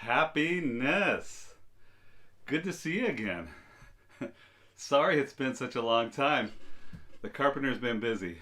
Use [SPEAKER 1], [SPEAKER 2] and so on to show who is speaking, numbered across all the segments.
[SPEAKER 1] Happiness. Good to see you again. Sorry it's been such a long time. The carpenter's been busy.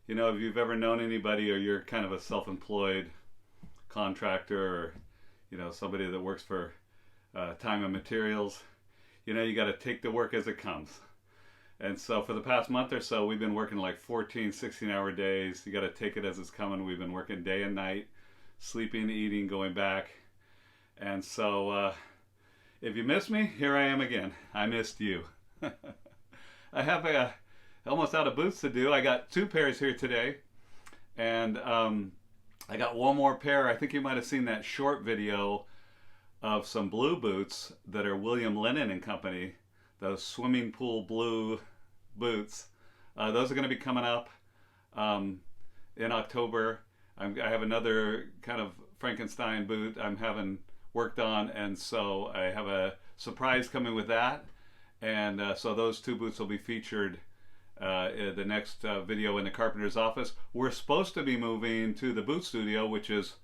[SPEAKER 1] You know, if you've ever known anybody or you're kind of a self-employed contractor or, somebody that works for time and materials, you got to take the work as it comes. And so for the past month or so, we've been working like 14, 16-hour days. You got to take it as it's coming. We've been working day and night, sleeping, eating, going back. And so if you miss me, here I am again. I missed you. I have almost out of boots to do. I got 2 pairs here today. And I got one more pair. I think you might have seen that short video of some blue boots that are William Lennon and Company. Those swimming pool blue boots. Those are going to be coming up in October. I have another kind of Frankenstein boot I'm having worked on, and so I have a surprise coming with that. And so those 2 boots will be featured in the next video in the carpenter's office. We're supposed to be moving to the boot studio, which is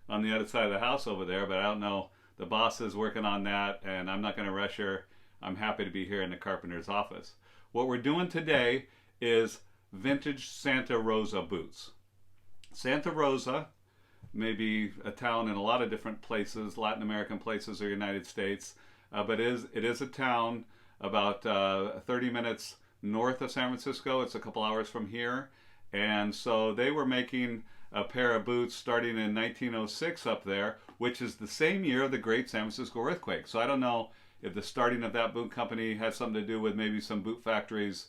[SPEAKER 1] on the other side of the house over there, but I don't know. The boss is working on that, and I'm not going to rush her. I'm happy to be here in the carpenter's office. What we're doing today is vintage Santa Rosa boots. Santa Rosa may be a town in a lot of different places, Latin American places or United States, but it is a town about 30 minutes north of San Francisco. It's a couple hours from here. And so they were making a pair of boots starting in 1906 up there, which is the same year of the Great San Francisco earthquake. So I don't know if the starting of that boot company has something to do with maybe some boot factories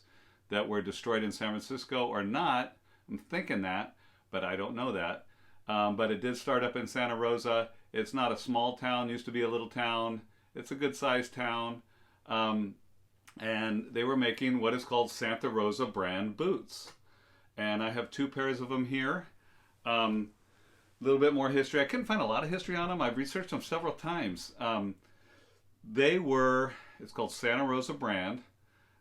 [SPEAKER 1] that were destroyed in San Francisco or not. I'm thinking that, but I don't know that. But it did start up in Santa Rosa. It's not a small town, used to be a little town. It's a good sized town. And they were making what is called Santa Rosa brand boots. And I have 2 pairs of them here. A little bit more history. I couldn't find a lot of history on them. I've researched them several times. It's called Santa Rosa brand.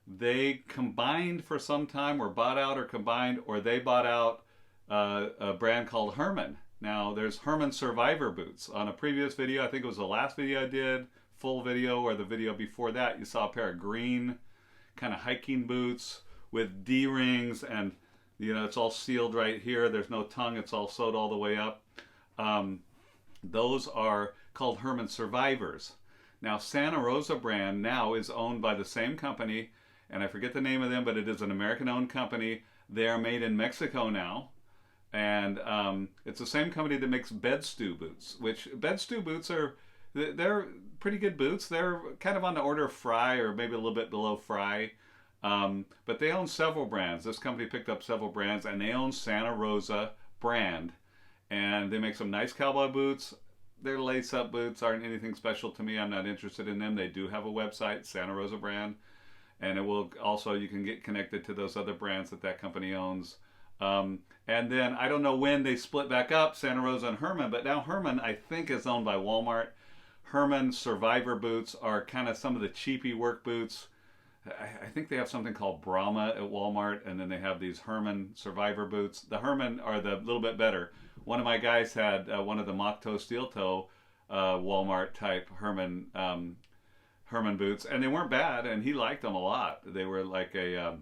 [SPEAKER 1] They combined for some time, or bought out or combined, or they bought out a brand called Herman. Now, there's Herman Survivor boots. On a previous video, I think it was the last video I did, full video, or the video before that, you saw a pair of green kind of hiking boots with D-rings, and it's all sealed right here. There's no tongue. It's all sewed all the way up. Those are called Herman Survivors. Now, Santa Rosa brand now is owned by the same company, and I forget the name of them, but it is an American-owned company. They are made in Mexico now, and it's the same company that makes bed stew boots, which bed stew boots they're pretty good boots. They're kind of on the order of Fry, or maybe a little bit below Fry, but they own several brands. This company picked up several brands, and they own Santa Rosa brand, and they make some nice cowboy boots. Their lace-up boots aren't anything special to me. I'm not interested in them. They do have a website, Santa Rosa brand, and it will also, you can get connected to those other brands that company owns. And then I don't know when they split back up, Santa Rosa and Herman, but now Herman, I think, is owned by Walmart. Herman Survivor boots are kind of some of the cheapy work boots. I think they have something called Brahma at Walmart, and then they have these Herman Survivor boots. The Herman are the little bit better. One of my guys had one of the mock toe, steel toe Walmart type Herman boots, and they weren't bad, and he liked them a lot. They were like a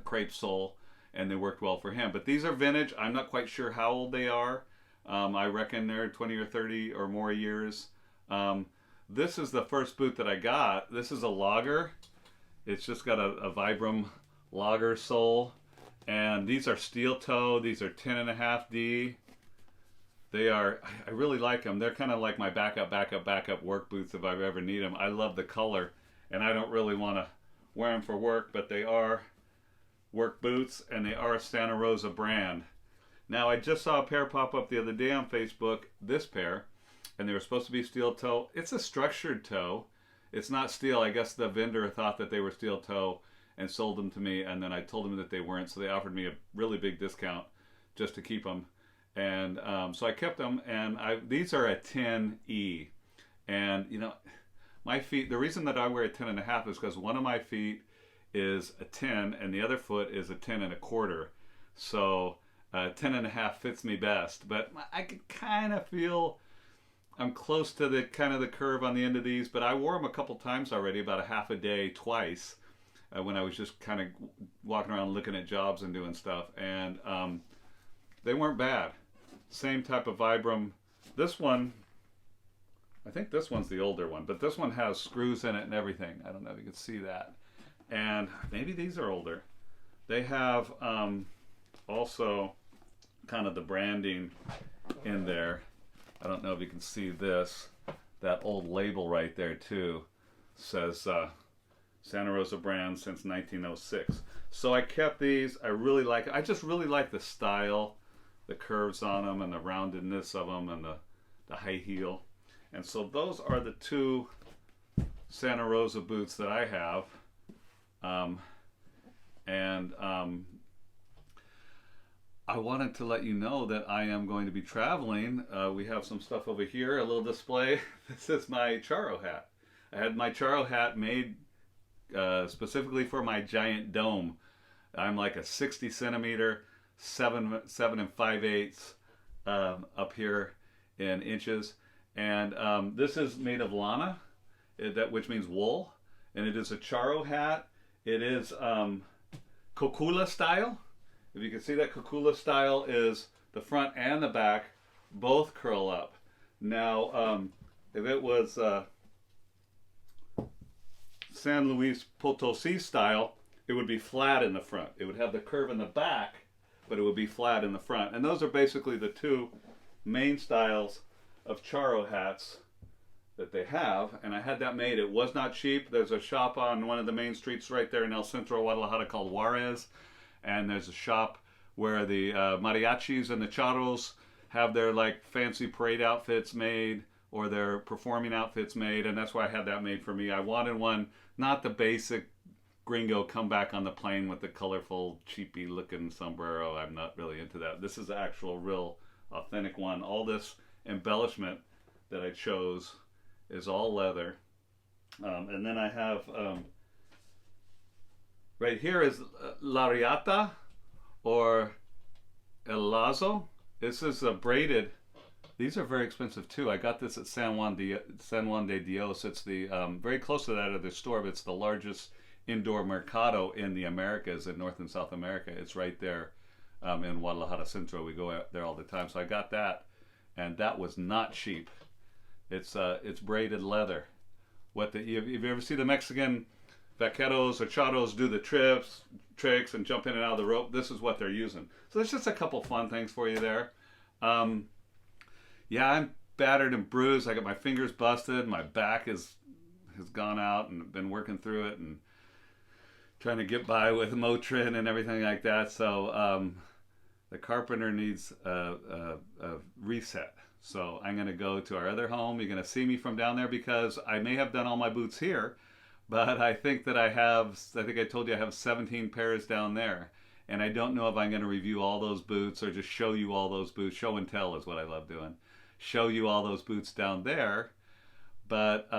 [SPEAKER 1] crepe sole, and they worked well for him. But these are vintage. I'm not quite sure how old they are. I reckon they're 20 or 30 or more years. This is the first boot that I got. This is a logger. It's just got a Vibram logger sole, and these are steel toe. These are 10.5D. I really like them. They're kind of like my backup work boots if I ever need them. I love the color, and I don't really want to wear them for work, but they are work boots, and they are a Santa Rosa brand. Now, I just saw a pair pop up the other day on Facebook, this pair, and they were supposed to be steel toe. It's a structured toe. It's not steel. I guess the vendor thought that they were steel toe and sold them to me, and then I told them that they weren't, so they offered me a really big discount just to keep them. And so I kept them, and these are a 10E. And, my feet, the reason that I wear a 10.5 is because one of my feet is a 10 and the other foot is a 10.25. So 10.5 fits me best. But I could kind of feel I'm close to the kind of the curve on the end of these, but I wore them a couple times already, about a half a day twice, when I was just kind of walking around looking at jobs and doing stuff, and they weren't bad. Same type of Vibram. This one, I think this one's the older one, but this one has screws in it and everything. I don't know if you can see that. And maybe these are older. They have also kind of the branding in there. I don't know if you can see this. That old label right there too says Santa Rosa brand since 1906. So I kept these. I really like it. I just really like the style, the curves on them and the roundedness of them and the high heel. And so those are the two Santa Rosa boots that I have. I wanted to let you know that I am going to be traveling. We have some stuff over here, a little display. This is my Charro hat. I had my Charro hat made specifically for my giant dome. I'm like a 60 centimeter, 7 5/8 up here in inches. And this is made of lana, which means wool. And it is a Charro hat. It is Kokula style. If you can see that, Kokula style is the front and the back both curl up. Now, if it was San Luis Potosi style, it would be flat in the front. It would have the curve in the back, but it would be flat in the front. And those are basically the two main styles of Charro hats that they have. And I had that made. It was not cheap. There's a shop on one of the main streets right there in El Centro, Guadalajara, called Juarez. And there's a shop where the mariachis and the charros have their like fancy parade outfits made or their performing outfits made, and that's why I had that made for me. I wanted one, not the basic gringo come back on the plane with the colorful cheapy looking sombrero. I'm not really into that. This is the actual real authentic one. All this embellishment that I chose is all leather. And then I have right here is Lariata or El Lazo. This is a braided. These are very expensive too. I got this at San Juan de Dios. It's the very close to that other store, but it's the largest indoor mercado in the Americas, in North and South America. It's right there in Guadalajara Centro. We go out there all the time. So I got that, and that was not cheap. It's braided leather. If you ever see the Mexican vaqueros or charros do the tricks and jump in and out of the rope, this is what they're using. So there's just a couple fun things for you there. Yeah, I'm battered and bruised. I got my fingers busted. My back has gone out, and been working through it and trying to get by with Motrin and everything like that. So the carpenter needs a reset. So I'm going to go to our other home. You're going to see me from down there because I may have done all my boots here, but I think that I told you I have 17 pairs down there. And I don't know if I'm going to review all those boots or just show you all those boots. Show and tell is what I love doing. Show you all those boots down there. But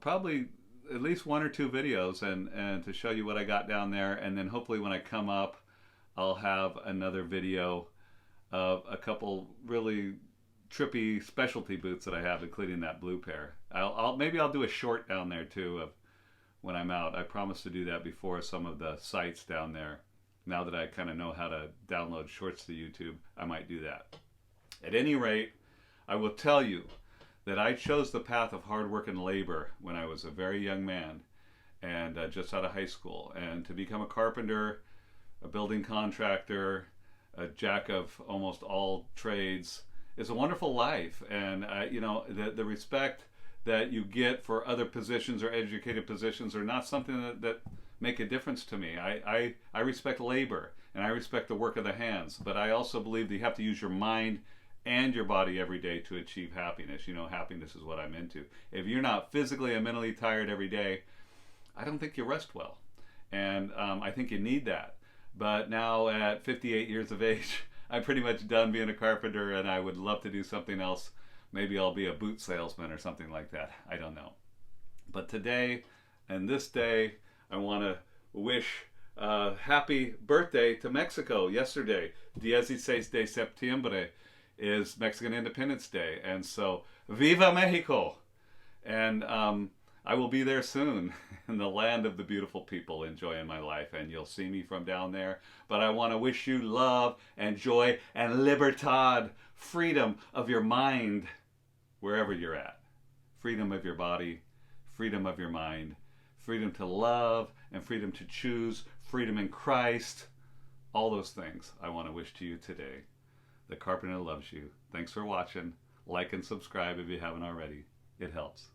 [SPEAKER 1] probably at least one or two videos and to show you what I got down there. And then hopefully when I come up, I'll have another video of a couple really trippy specialty boots that I have, including that blue pair. Maybe I'll do a short down there too of when I'm out. I promise to do that before some of the sites down there. Now that I kind of know how to download shorts to YouTube, I might do that. At any rate, I will tell you that I chose the path of hard work and labor when I was a very young man and just out of high school. And to become a carpenter, a building contractor, a jack of almost all trades is a wonderful life. And the respect that you get for other positions or educated positions are not something that make a difference to me. I respect labor and I respect the work of the hands, but I also believe that you have to use your mind and your body every day to achieve happiness. Happiness is what I'm into. If you're not physically and mentally tired every day, I don't think you rest well. And I think you need that. But now at 58 years of age, I'm pretty much done being a carpenter and I would love to do something else. Maybe I'll be a boot salesman or something like that. I don't know. But today and this day, I want to wish happy birthday to Mexico yesterday, 16 de septiembre. is Mexican Independence Day. And so, Viva Mexico! And I will be there soon in the land of the beautiful people enjoying my life. And you'll see me from down there. But I want to wish you love and joy and libertad, freedom of your mind, wherever you're at. Freedom of your body, freedom of your mind, freedom to love and freedom to choose, freedom in Christ. All those things I want to wish to you today. The Carpenter loves you. Thanks for watching. Like and subscribe if you haven't already. It helps.